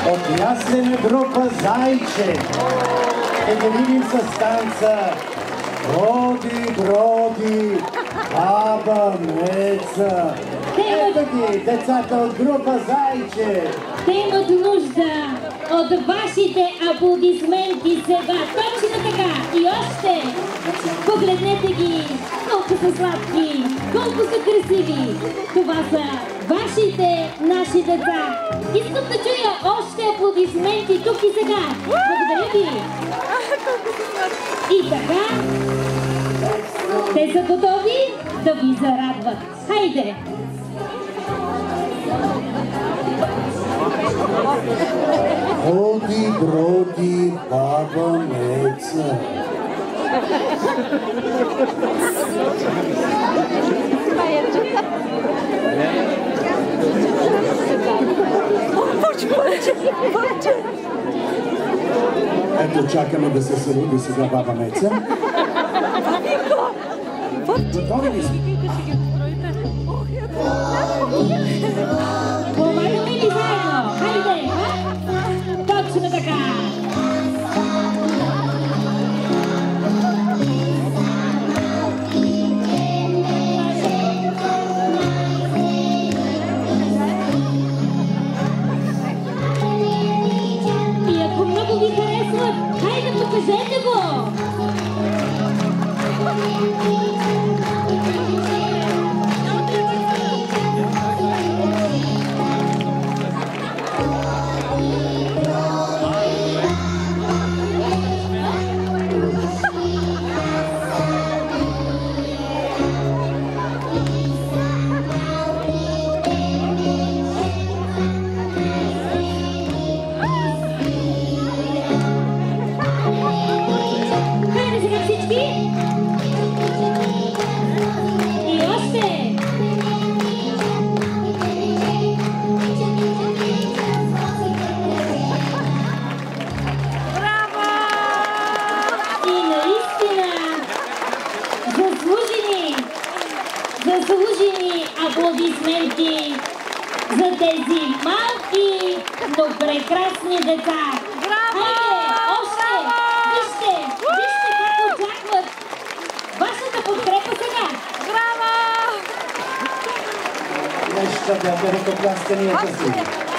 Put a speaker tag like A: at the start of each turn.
A: От яслена група Зайче ще ги видим с танца Броди, Броди, баба Меца. Ето ги, децата от група Зайче.
B: Те имат нужда от вашите аплодисменти сега. Точно така. И още. Погледнете ги. Колко са сладки, колко са красиви. Това са вашите, наши деца. Искам да чуя още аплодисменти тук и сега. Благодаря ви. И така, те са готови да ви зарадват. Хайде!
A: Броди, Броди, баба Меца. Ето чакаме да се събуди сега баба Меца. Готови ли сме?
B: Помагаме ли заедно? Хайде! Точно така! И ако много ви харесват, хайде покажете го! Заслужени аплодисменти за тези малки, но прекрасни деца. Хайде, още! Вижте как очакват вашата подкрепа сега.
A: Нещо да бяха ръкоплясканията си.